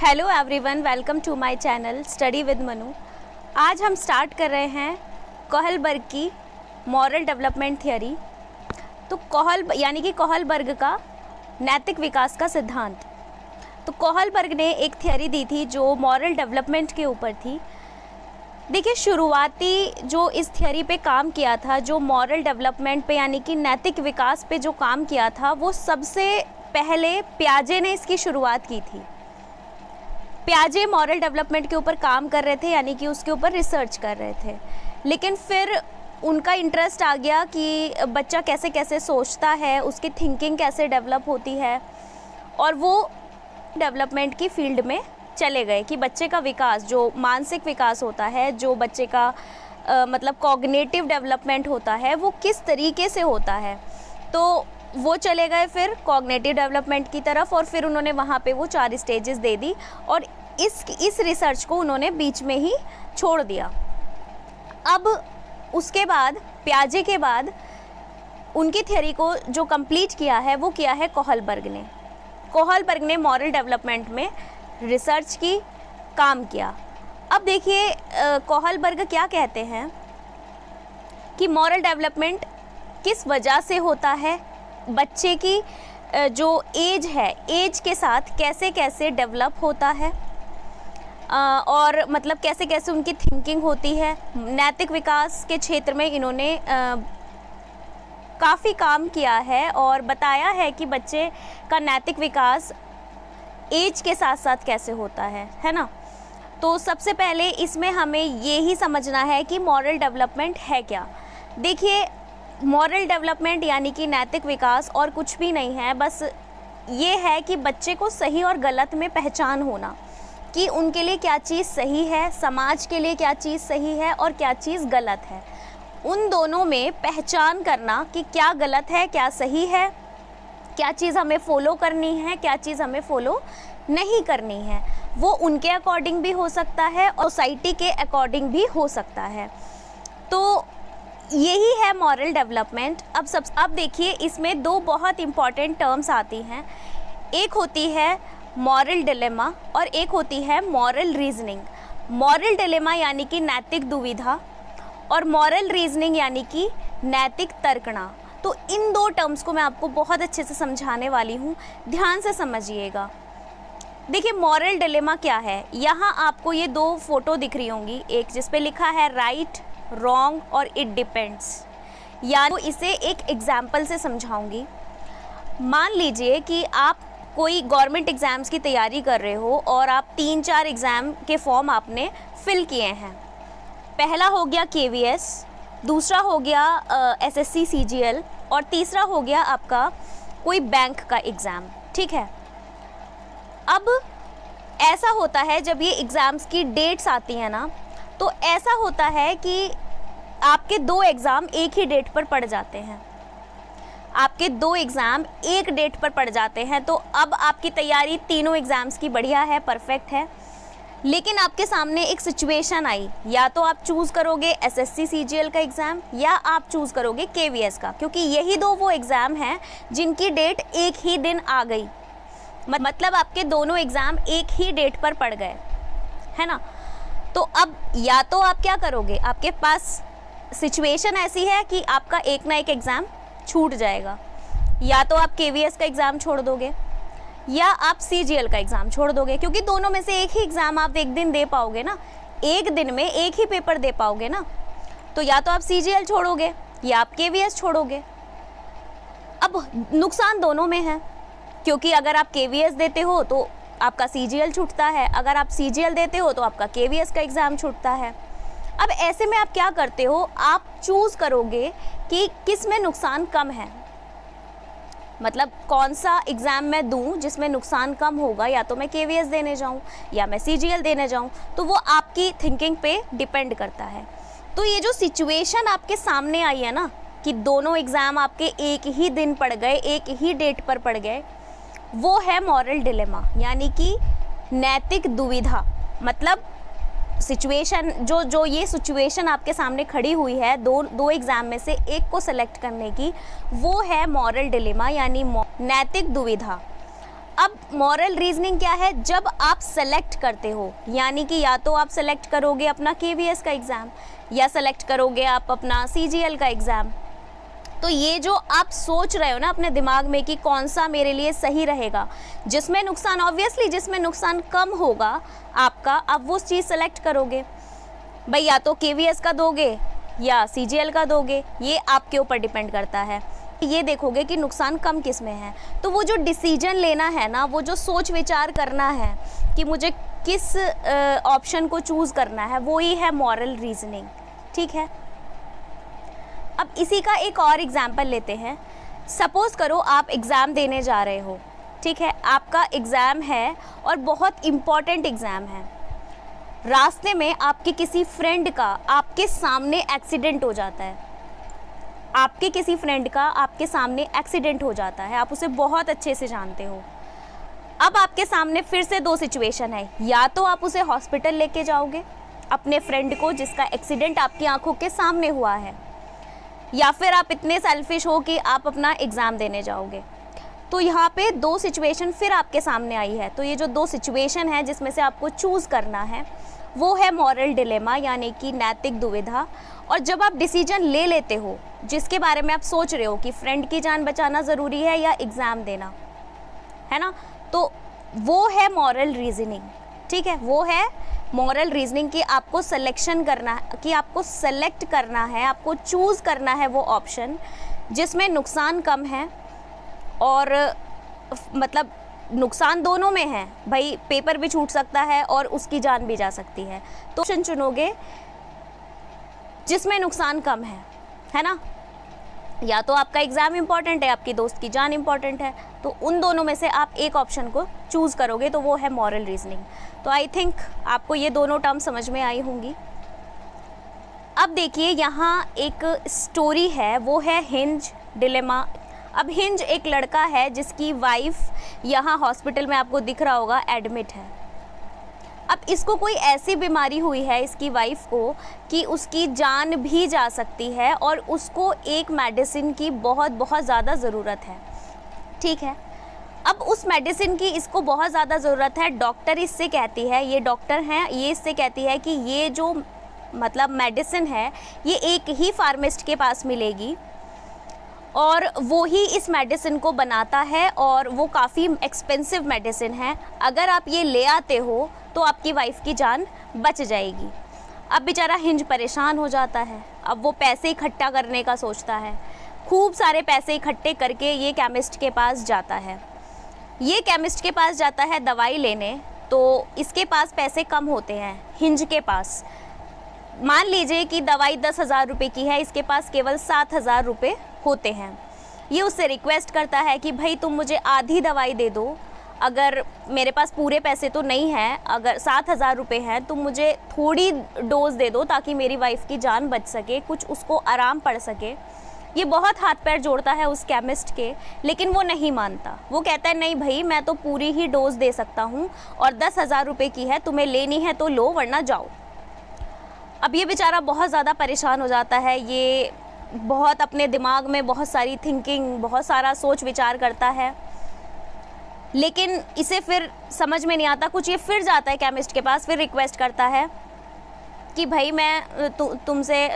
Hello everyone, welcome to my channel study with Manu. आज हम start कर रहे हैं कोहलबर्ग की मॉरल डेवलपमेंट थियरी। तो कोहलबर्ग का नैतिक विकास का सिद्धांत। तो कोहलबर्ग ने एक थियरी दी थी जो मॉरल डेवलपमेंट के ऊपर थी। देखिए, शुरुआती जो इस थियरी पे काम किया था, जो मॉरल डेवलपमेंट पे यानी कि नैतिक विकास पे जो काम किया था, वो सबसे पहले पियाजे ने इसकी शुरुआत की थी। पियाजे मॉरल डेवलपमेंट के ऊपर काम कर रहे थे, यानी कि उसके ऊपर रिसर्च कर रहे थे। लेकिन फिर उनका इंटरेस्ट आ गया कि बच्चा कैसे कैसे सोचता है, उसकी थिंकिंग कैसे डेवलप होती है, और वो डेवलपमेंट की फील्ड में चले गए कि बच्चे का विकास, जो मानसिक विकास होता है, जो बच्चे का मतलब कॉग्निटिव डेवलपमेंट होता है, वो किस तरीके से होता है। तो वो चले गए फिर कॉग्निटिव डेवलपमेंट की तरफ, और फिर उन्होंने वहाँ पे वो 4 स्टेजेस दे दी, और इस रिसर्च को उन्होंने बीच में ही छोड़ दिया। अब उसके बाद पियाजे के बाद उनकी थ्योरी को जो कंप्लीट किया है वो किया है कोहलबर्ग ने मॉरल डेवलपमेंट में रिसर्च की, काम किया। अब देखिए, कोहलबर्ग क्या कहते हैं कि मॉरल डेवलपमेंट किस वजह से होता है, बच्चे की जो एज है, एज के साथ कैसे कैसे डेवलप होता है, और मतलब कैसे कैसे उनकी थिंकिंग होती है। नैतिक विकास के क्षेत्र में इन्होंने काफ़ी काम किया है और बताया है कि बच्चे का नैतिक विकास एज के साथ साथ कैसे होता है ना। तो सबसे पहले इसमें हमें ये ही समझना है कि मॉरल डेवलपमेंट है क्या। देखिए, मॉरल डेवलपमेंट यानी कि नैतिक विकास और कुछ भी नहीं है, बस ये है कि बच्चे को सही और गलत में पहचान होना, कि उनके लिए क्या चीज़ सही है, समाज के लिए क्या चीज़ सही है और क्या चीज़ गलत है। उन दोनों में पहचान करना कि क्या गलत है, क्या सही है, क्या चीज़ हमें फॉलो करनी है, क्या चीज़ हमें फॉलो नहीं करनी है। वो उनके अकॉर्डिंग भी हो सकता है और सोसाइटी के अकॉर्डिंग भी हो सकता है। तो यही है मॉरल डेवलपमेंट। अब देखिए, इसमें 2 बहुत इम्पॉर्टेंट टर्म्स आती हैं। एक होती है मॉरल डिलेमा और एक होती है मॉरल रीजनिंग। मॉरल डिलेमा यानी कि नैतिक दुविधा, और मॉरल रीजनिंग यानी कि नैतिक तर्कना। तो इन 2 टर्म्स को मैं आपको बहुत अच्छे से समझाने वाली हूँ, ध्यान से समझिएगा। देखिए, मॉरल डिलेमा क्या है। यहाँ आपको ये 2 फोटो दिख रही होंगी, एक जिस पे लिखा है राइट, रॉन्ग और इट डिपेंड्स। या तो इसे एक एग्जाम्पल से समझाऊंगी। मान लीजिए कि आप कोई गवर्नमेंट एग्ज़ाम्स की तैयारी कर रहे हो और आप 3-4 एग्ज़ाम के फॉर्म आपने फिल किए हैं। पहला हो गया KVS, दूसरा हो गया SSC CGL, और तीसरा हो गया आपका कोई बैंक का एग्ज़ाम। ठीक है। अब ऐसा होता है, जब ये एग्ज़ाम्स की डेट्स आती हैं ना, तो ऐसा होता है कि आपके 2 एग्ज़ाम एक ही डेट पर पड़ जाते हैं। आपके 2 एग्ज़ाम एक डेट पर पड़ जाते हैं। तो अब आपकी तैयारी तीनों एग्ज़ाम्स की बढ़िया है, परफेक्ट है। लेकिन आपके सामने एक सिचुएशन आई, या तो आप चूज़ करोगे SSC CGL का एग्ज़ाम, या आप चूज़ करोगे KVS का, क्योंकि यही 2 वो एग्ज़ाम हैं जिनकी डेट एक ही दिन आ गई। मतलब आपके दोनों एग्ज़ाम एक ही डेट पर पड़ गए, है ना। तो अब या तो आप क्या करोगे, आपके पास सिचुएशन ऐसी है कि आपका एक ना एक एग्ज़ाम छूट जाएगा। या तो आप KVS का एग्ज़ाम छोड़ दोगे, या आप CGL का एग्ज़ाम छोड़ दोगे, क्योंकि दोनों में से एक ही एग्ज़ाम आप एक दिन दे पाओगे ना, एक दिन में एक ही पेपर दे पाओगे ना। तो या तो आप CGL छोड़ोगे या आप KVS छोड़ोगे। अब नुकसान दोनों में है, क्योंकि अगर आप KVS देते हो तो आपका CGL छूटता है, अगर आप CGL देते हो तो आपका KVS का एग्ज़ाम छूटता है। अब ऐसे में आप क्या करते हो, आप चूज़ करोगे कि किस में नुकसान कम है, मतलब कौन सा एग्ज़ाम मैं दूं जिसमें नुकसान कम होगा, या तो मैं KVS देने जाऊं या मैं CGL देने जाऊं। तो वो आपकी थिंकिंग पे डिपेंड करता है। तो ये जो सिचुएशन आपके सामने आई है ना, कि दोनों एग्ज़ाम आपके एक ही दिन पड़ गए, एक ही डेट पर पड़ गए, वो है मॉरल डिलेमा, यानी कि नैतिक दुविधा। मतलब सिचुएशन जो ये सिचुएशन आपके सामने खड़ी हुई है, दो एग्ज़ाम में से एक को सेलेक्ट करने की, वो है मॉरल डिलेमा यानी नैतिक दुविधा। अब मॉरल रीजनिंग क्या है? जब आप सेलेक्ट करते हो, यानी कि या तो आप सेलेक्ट करोगे अपना KVS का एग्ज़ाम या सेलेक्ट करोगे आप अपना CGL का एग्ज़ाम, तो ये जो आप सोच रहे हो ना अपने दिमाग में कि कौन सा मेरे लिए सही रहेगा, जिसमें नुकसान, ऑब्वियसली जिसमें नुकसान कम होगा आपका, आप वो चीज़ सेलेक्ट करोगे। भाई या तो KVS का दोगे या CGL का दोगे, ये आपके ऊपर डिपेंड करता है। ये देखोगे कि नुकसान कम किस में है। तो वो जो डिसीजन लेना है ना, वो जो सोच विचार करना है कि मुझे किस ऑप्शन को चूज़ करना है, वो ही है मॉरल रीजनिंग। ठीक है, अब इसी का एक और एग्जाम्पल लेते हैं। सपोज़ करो आप एग्ज़ाम देने जा रहे हो, ठीक है, आपका एग्ज़ाम है और बहुत इम्पॉर्टेंट एग्ज़ाम है। रास्ते में आपके किसी फ्रेंड का आपके सामने एक्सीडेंट हो जाता है, आपके किसी फ्रेंड का आपके सामने एक्सीडेंट हो जाता है, आप उसे बहुत अच्छे से जानते हो। अब आपके सामने फिर से दो सिचुएशन है, या तो आप उसे हॉस्पिटल लेके जाओगे अपने फ्रेंड को जिसका एक्सीडेंट आपकी आंखों के सामने हुआ है, या फिर आप इतने सेल्फिश हो कि आप अपना एग्ज़ाम देने जाओगे। तो यहाँ पे दो सिचुएशन फिर आपके सामने आई है। तो ये जो दो सिचुएशन है जिसमें से आपको चूज़ करना है, वो है मॉरल डिलेमा, यानी कि नैतिक दुविधा। और जब आप डिसीजन ले लेते हो जिसके बारे में आप सोच रहे हो कि फ्रेंड की जान बचाना ज़रूरी है या एग्ज़ाम देना, है ना, तो वो है मॉरल रीजनिंग। ठीक है, वो है मॉरल रीजनिंग कि आपको सिलेक्शन करना है, कि आपको सेलेक्ट करना है, आपको चूज़ करना है वो ऑप्शन जिसमें नुकसान कम है। और मतलब नुकसान दोनों में है, भाई पेपर भी छूट सकता है और उसकी जान भी जा सकती है। तो ऑप्शन चुनोगे जिसमें नुकसान कम है ना, या तो आपका एग्ज़ाम इम्पॉर्टेंट है, आपकी दोस्त की जान इम्पॉर्टेंट है, तो उन दोनों में से आप एक ऑप्शन को चूज़ करोगे, तो वो है मॉरल रीजनिंग। तो आई थिंक आपको ये दोनों टर्म समझ में आई होंगी। अब देखिए यहाँ एक स्टोरी है, वो है हिंज डिलेमा। अब हिंज एक लड़का है जिसकी वाइफ यहाँ हॉस्पिटल में आपको दिख रहा होगा एडमिट है। अब इसको कोई ऐसी बीमारी हुई है इसकी वाइफ को कि उसकी जान भी जा सकती है और उसको एक मेडिसिन की बहुत बहुत ज़्यादा ज़रूरत है। ठीक है, अब उस मेडिसिन की इसको बहुत ज़्यादा ज़रूरत है। डॉक्टर इससे कहती है, ये डॉक्टर हैं, ये इससे कहती है कि ये जो मतलब मेडिसिन है ये एक ही फार्मासिस्ट के पास मिलेगी और वो ही इस मेडिसिन को बनाता है और वो काफ़ी एक्सपेंसिव मेडिसिन है। अगर आप ये ले आते हो तो आपकी वाइफ की जान बच जाएगी। अब बेचारा हिंज परेशान हो जाता है। अब वो पैसे इकट्ठा करने का सोचता है, खूब सारे पैसे इकट्ठे करके ये केमिस्ट के पास जाता है। ये केमिस्ट के पास जाता है दवाई लेने, तो इसके पास पैसे कम होते हैं हिंज के पास। मान लीजिए कि दवाई 10,000 रुपये की है, इसके पास केवल 7,000 रुपये होते हैं। ये उससे रिक्वेस्ट करता है कि भाई तुम मुझे आधी दवाई दे दो, अगर मेरे पास पूरे पैसे तो नहीं हैं, अगर 7,000 रुपये हैं तो मुझे थोड़ी डोज दे दो ताकि मेरी वाइफ की जान बच सके, कुछ उसको आराम पड़ सके। ये बहुत हाथ पैर जोड़ता है उस केमिस्ट के, लेकिन वो नहीं मानता। वो कहता है नहीं भाई, मैं तो पूरी ही डोज दे सकता हूँ और 10,000 रुपये की है, तुम्हें लेनी है तो लो वरना जाओ। अब ये बेचारा बहुत ज़्यादा परेशान हो जाता है। ये बहुत अपने दिमाग में बहुत सारी थिंकिंग, बहुत सारा सोच विचार करता है, लेकिन इसे फिर समझ में नहीं आता कुछ। ये फिर जाता है केमिस्ट के पास, फिर रिक्वेस्ट करता है कि भाई मैं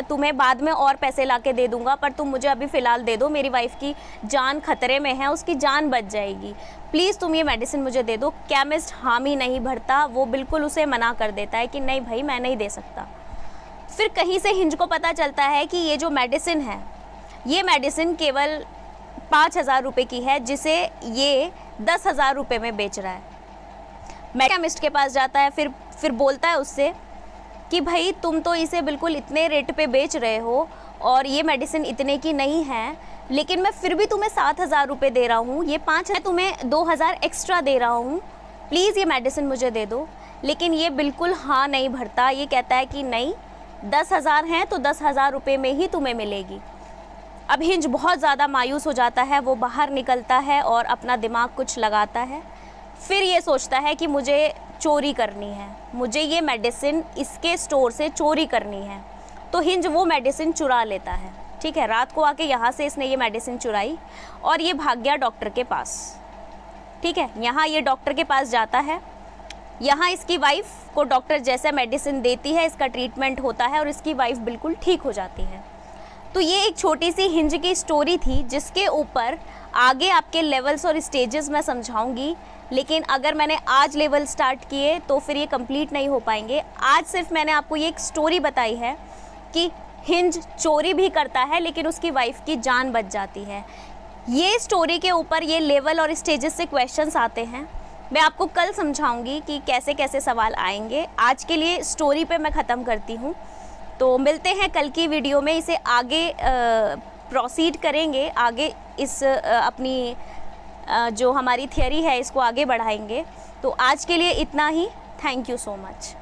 तुम्हें बाद में और पैसे लाके दे दूंगा, पर तुम मुझे अभी फ़िलहाल दे दो, मेरी वाइफ की जान खतरे में है, उसकी जान बच जाएगी, प्लीज़ तुम ये मेडिसिन मुझे दे दो। केमिस्ट हामी नहीं भरता, वो बिल्कुल उसे मना कर देता है कि नहीं भाई मैं नहीं दे सकता। फिर कहीं से हिंज को पता चलता है कि ये जो मेडिसिन है, ये मेडिसिन केवल 5,000 रुपये की है, जिसे ये 10,000 रुपये में बेच रहा है। केमिस्ट के पास जाता है, फिर बोलता है उससे कि भाई तुम तो इसे बिल्कुल इतने रेट पे बेच रहे हो और ये मेडिसिन इतने की नहीं है, लेकिन मैं फिर भी तुम्हें 7,000 रुपये दे रहा हूँ, ये 5 है, तुम्हें 2,000 एक्स्ट्रा दे रहा हूँ, प्लीज़ ये मेडिसिन मुझे दे दो। लेकिन ये बिल्कुल हाँ नहीं भरता। ये कहता है कि नहीं, 10,000 हैं तो 10,000 रुपये में ही तुम्हें मिलेगी। अब हिंज बहुत ज़्यादा मायूस हो जाता है, वो बाहर निकलता है और अपना दिमाग कुछ लगाता है। फिर ये सोचता है कि मुझे चोरी करनी है, मुझे ये मेडिसिन इसके स्टोर से चोरी करनी है। तो हिंज वो मेडिसिन चुरा लेता है। ठीक है, रात को आके यहाँ से इसने ये मेडिसिन चुराई और ये भाग गया डॉक्टर के पास। ठीक है। यहाँ ये डॉक्टर के पास जाता है, यहाँ इसकी वाइफ को डॉक्टर जैसा मेडिसिन देती है, इसका ट्रीटमेंट होता है और इसकी वाइफ बिल्कुल ठीक हो जाती है। तो ये एक छोटी सी हिंज की स्टोरी थी, जिसके ऊपर आगे आपके लेवल्स और स्टेजेस मैं समझाऊंगी, लेकिन अगर मैंने आज लेवल स्टार्ट किए तो फिर ये कंप्लीट नहीं हो पाएंगे। आज सिर्फ मैंने आपको ये एक स्टोरी बताई है कि हिंज चोरी भी करता है लेकिन उसकी वाइफ की जान बच जाती है। ये स्टोरी के ऊपर ये लेवल और स्टेजेस से क्वेश्चंस आते हैं। मैं आपको कल समझाऊंगी कि कैसे कैसे सवाल आएंगे। आज के लिए स्टोरी पे मैं ख़त्म करती हूँ, तो मिलते हैं कल की वीडियो में। इसे आगे प्रोसीड करेंगे, आगे इस अपनी जो हमारी थियरी है इसको आगे बढ़ाएंगे। तो आज के लिए इतना ही। Thank you so much.